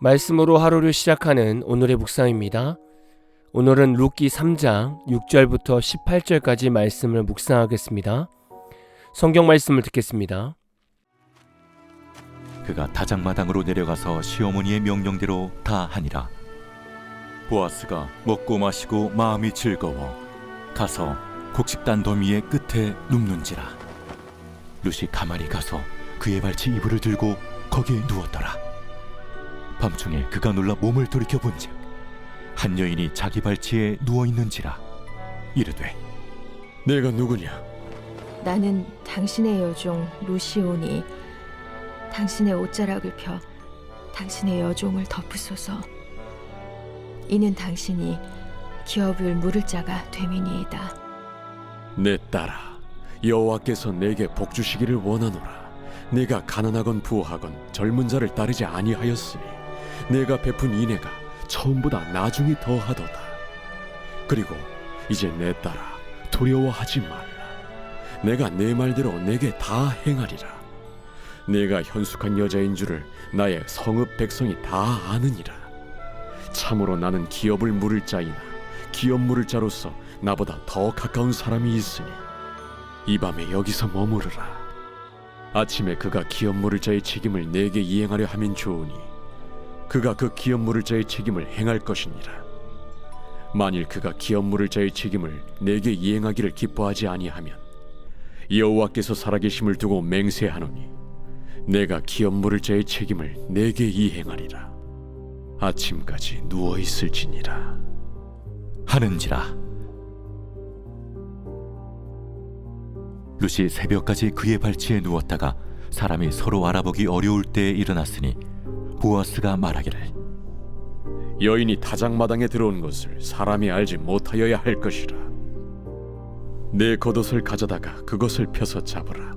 말씀으로 하루를 시작하는 오늘의 묵상입니다. 오늘은 룻기 3장 6절부터 18절까지 말씀을 묵상하겠습니다. 성경 말씀을 듣겠습니다. 그가 다장마당으로 내려가서 시어머니의 명령대로 다 하니라. 보아스가 먹고 마시고 마음이 즐거워 가서 곡식단 더미의 끝에 눕는지라. 룻이 가만히 가서 그의 발치 이불을 들고 거기에 누웠더라. 밤중에 그가 놀라 몸을 돌이켜 본즉 한 여인이 자기 발치에 누워 있는지라. 이르되 내가 누구냐? 나는 당신의 여종 루시오니 당신의 옷자락을 펴 당신의 여종을 덮으소서. 이는 당신이 기업을 물을 자가 됨이니이다. 내 딸아, 여호와께서 내게 복 주시기를 원하노라. 내가 가난하건 부하건 젊은 자를 따르지 아니하였으니 내가 베푼 인애가 처음보다 나중이 더하도다. 그리고 이제 내 딸아, 두려워하지 말라. 내가 내 말대로 내게 다 행하리라. 내가 현숙한 여자인 줄을 나의 성읍 백성이 다 아느니라. 참으로 나는 기업을 물을 자이나 기업 물을 자로서 나보다 더 가까운 사람이 있으니 이 밤에 여기서 머무르라. 아침에 그가 기업 물을 자의 책임을 내게 이행하려 하면 좋으니 그가 그 기업 물을 자의 책임을 행할 것이니라. 만일 그가 기업 물을 자의 책임을 내게 이행하기를 기뻐하지 아니하면 여호와께서 살아계심을 두고 맹세하노니 내가 기업 물을 자의 책임을 내게 이행하리라. 아침까지 누워 있을지니라 하는지라. 룻이 새벽까지 그의 발치에 누웠다가 사람이 서로 알아보기 어려울 때에 일어났으니 보아스가 말하기를 여인이 다장마당에 들어온 것을 사람이 알지 못하여야 할 것이라. 내 겉옷을 가져다가 그것을 펴서 잡으라.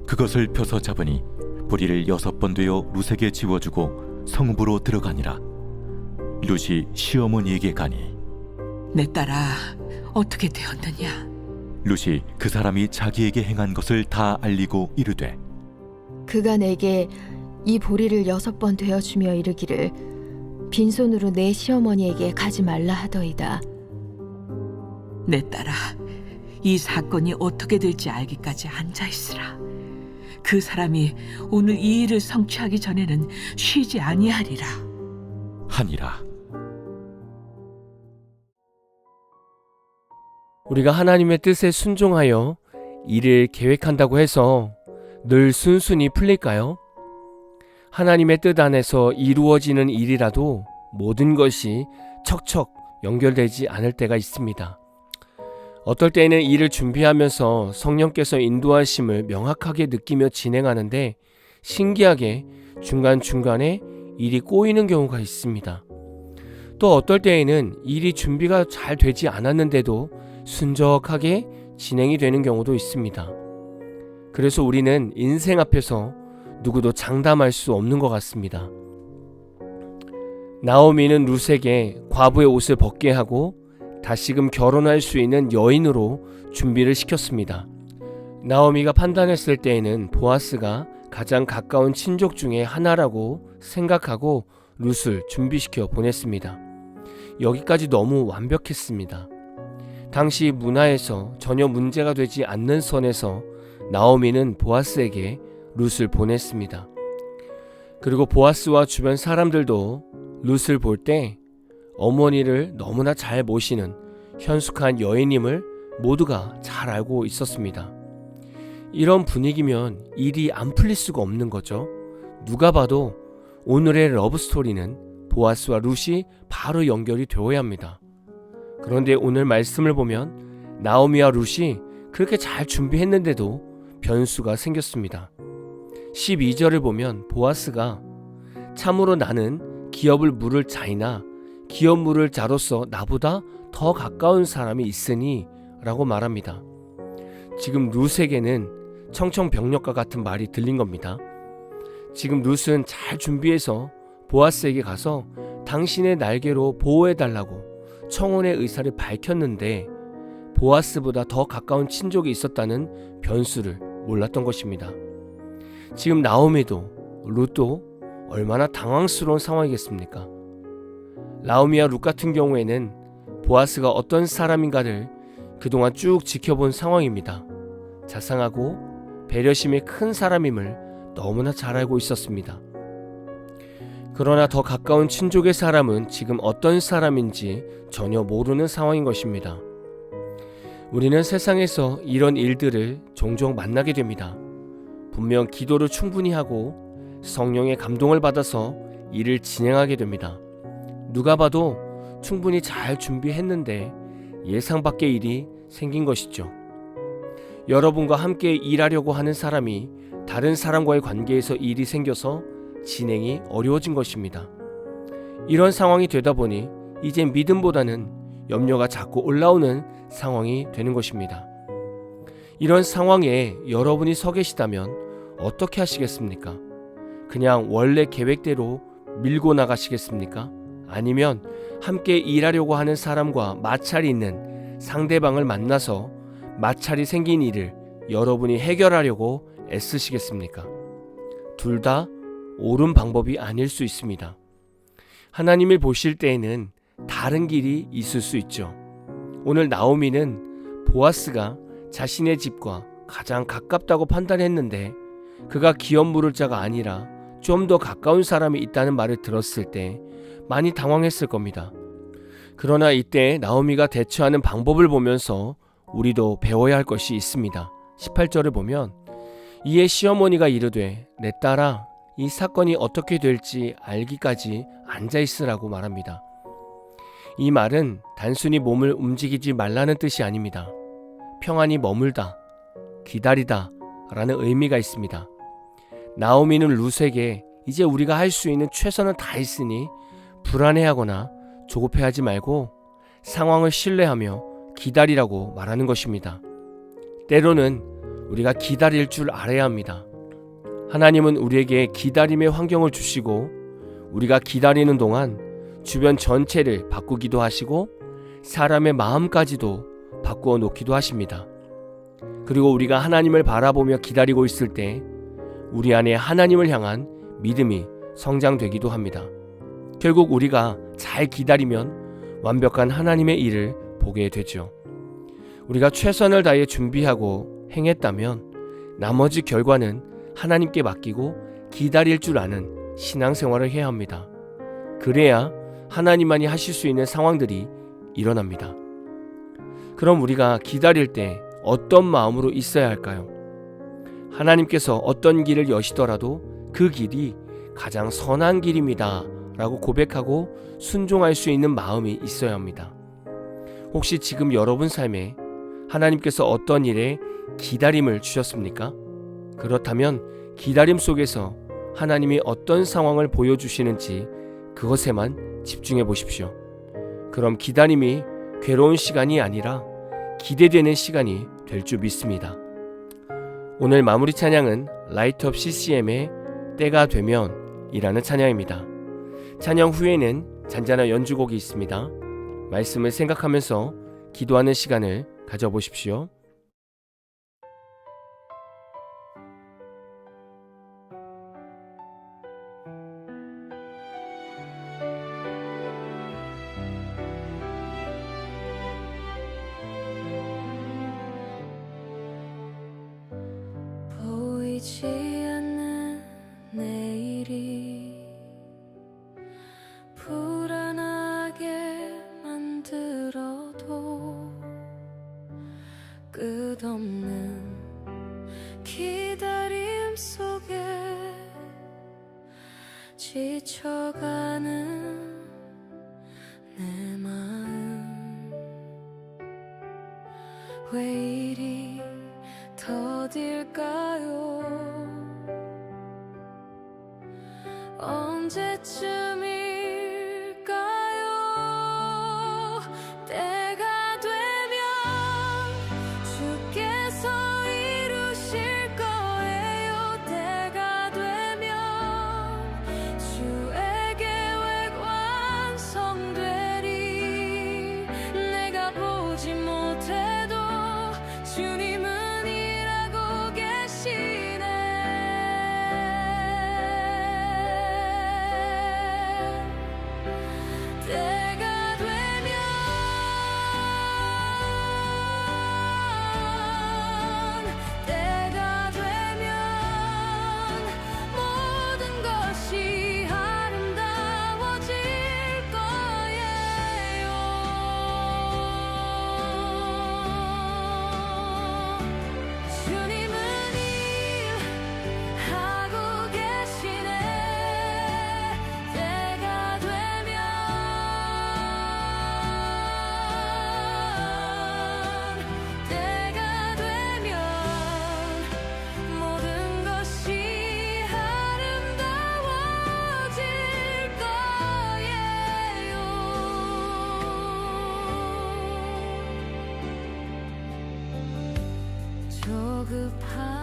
그것을 펴서 잡으니 보리를 6번 되어 룻에게 지워주고 성읍으로 들어가니라. 룻이 시어머니에게 가니 내 딸아, 어떻게 되었느냐? 룻이 그 사람이 자기에게 행한 것을 다 알리고 이르되 그가 내게 이 보리를 6번 되어주며 이르기를 빈손으로 내 시어머니에게 가지 말라 하더이다. 내 딸아, 이 사건이 어떻게 될지 알기까지 앉아있으라. 그 사람이 오늘 이 일을 성취하기 전에는 쉬지 아니하리라 하니라. 우리가 하나님의 뜻에 순종하여 일을 계획한다고 해서 늘 순순히 풀릴까요? 하나님의 뜻 안에서 이루어지는 일이라도 모든 것이 척척 연결되지 않을 때가 있습니다. 어떨 때는 일을 준비하면서 성령께서 인도하심을 명확하게 느끼며 진행하는데 신기하게 중간중간에 일이 꼬이는 경우가 있습니다. 또 어떨 때에는 일이 준비가 잘 되지 않았는데도 순적하게 진행이 되는 경우도 있습니다. 그래서 우리는 인생 앞에서 누구도 장담할 수 없는 것 같습니다. 나오미는 룻에게 과부의 옷을 벗게 하고 다시금 결혼할 수 있는 여인으로 준비를 시켰습니다. 나오미가 판단했을 때에는 보아스가 가장 가까운 친족 중에 하나라고 생각하고 룻을 준비시켜 보냈습니다. 여기까지 너무 완벽했습니다. 당시 문화에서 전혀 문제가 되지 않는 선에서 나오미는 보아스에게 룻을 보냈습니다. 그리고 보아스와 주변 사람들도 룻을 볼 때 어머니를 너무나 잘 모시는 현숙한 여인임을 모두가 잘 알고 있었습니다. 이런 분위기면 일이 안 풀릴 수가 없는 거죠. 누가 봐도 오늘의 러브스토리는 보아스와 룻이 바로 연결이 되어야 합니다. 그런데 오늘 말씀을 보면 나오미와 룻이 그렇게 잘 준비했는데도 변수가 생겼습니다. 12절을 보면 보아스가 참으로 나는 기업을 물을 자이나 기업 물을 자로서 나보다 더 가까운 사람이 있으니 라고 말합니다. 지금 룻에게는 청청병력과 같은 말이 들린 겁니다. 지금 룻은 잘 준비해서 보아스에게 가서 당신의 날개로 보호해달라고 청혼의 의사를 밝혔는데 보아스보다 더 가까운 친족이 있었다는 변수를 몰랐던 것입니다. 지금 나오미도 룻도 얼마나 당황스러운 상황이겠습니까? 나오미와 룻 같은 경우에는 보아스가 어떤 사람인가를 그동안 쭉 지켜본 상황입니다. 자상하고 배려심이 큰 사람임을 너무나 잘 알고 있었습니다. 그러나 더 가까운 친족의 사람은 지금 어떤 사람인지 전혀 모르는 상황인 것입니다. 우리는 세상에서 이런 일들을 종종 만나게 됩니다. 분명 기도를 충분히 하고 성령의 감동을 받아서 일을 진행하게 됩니다. 누가 봐도 충분히 잘 준비했는데 예상 밖의 일이 생긴 것이죠. 여러분과 함께 일하려고 하는 사람이 다른 사람과의 관계에서 일이 생겨서 진행이 어려워진 것입니다. 이런 상황이 되다 보니 이제 믿음보다는 염려가 자꾸 올라오는 상황이 되는 것입니다. 이런 상황에 여러분이 서 계시다면 어떻게 하시겠습니까? 그냥 원래 계획대로 밀고 나가시겠습니까? 아니면 함께 일하려고 하는 사람과 마찰이 있는 상대방을 만나서 마찰이 생긴 일을 여러분이 해결하려고 애쓰시겠습니까? 둘 다 옳은 방법이 아닐 수 있습니다. 하나님을 보실 때에는 다른 길이 있을 수 있죠. 오늘 나오미는 보아스가 자신의 집과 가장 가깝다고 판단했는데 그가 기업 물을 자가 아니라 좀 더 가까운 사람이 있다는 말을 들었을 때 많이 당황했을 겁니다. 그러나 이때 나오미가 대처하는 방법을 보면서 우리도 배워야 할 것이 있습니다. 18절을 보면 이에 시어머니가 이르되 내 딸아 이 사건이 어떻게 될지 알기까지 앉아있으라고 말합니다. 이 말은 단순히 몸을 움직이지 말라는 뜻이 아닙니다. 평안히 머물다, 기다리다 라는 의미가 있습니다. 나오미는 룻에게 이제 우리가 할 수 있는 최선을 다했으니 불안해하거나 조급해하지 말고 상황을 신뢰하며 기다리라고 말하는 것입니다. 때로는 우리가 기다릴 줄 알아야 합니다. 하나님은 우리에게 기다림의 환경을 주시고 우리가 기다리는 동안 주변 전체를 바꾸기도 하시고 사람의 마음까지도 바꾸어 놓기도 하십니다. 그리고 우리가 하나님을 바라보며 기다리고 있을 때 우리 안에 하나님을 향한 믿음이 성장되기도 합니다. 결국 우리가 잘 기다리면 완벽한 하나님의 일을 보게 되죠. 우리가 최선을 다해 준비하고 행했다면 나머지 결과는 하나님께 맡기고 기다릴 줄 아는 신앙생활을 해야 합니다. 그래야 하나님만이 하실 수 있는 상황들이 일어납니다. 그럼 우리가 기다릴 때 어떤 마음으로 있어야 할까요? 하나님께서 어떤 길을 여시더라도 그 길이 가장 선한 길입니다 라고 고백하고 순종할 수 있는 마음이 있어야 합니다. 혹시 지금 여러분 삶에 하나님께서 어떤 일에 기다림을 주셨습니까? 그렇다면 기다림 속에서 하나님이 어떤 상황을 보여주시는지 그것에만 집중해 보십시오. 그럼 기다림이 괴로운 시간이 아니라 기대되는 시간이 될 줄 믿습니다. 오늘 마무리 찬양은 라이트업 CCM의 때가 되면 이라는 찬양입니다. 찬양 후에는 잔잔한 연주곡이 있습니다. 말씀을 생각하면서 기도하는 시간을 가져보십시오. 보이지 않는 내일이 불안하게 만들어도 끝없는 기다림 속에 지쳐가는 내 마음 왜 이리 더딜까요? 언제쯤일까요? 때가 되면 주께서 이루실 거예요. 때가 되면 주의 계획 완성되리. 내가 보지 못해도 주님은 일하고 계시네. 성급한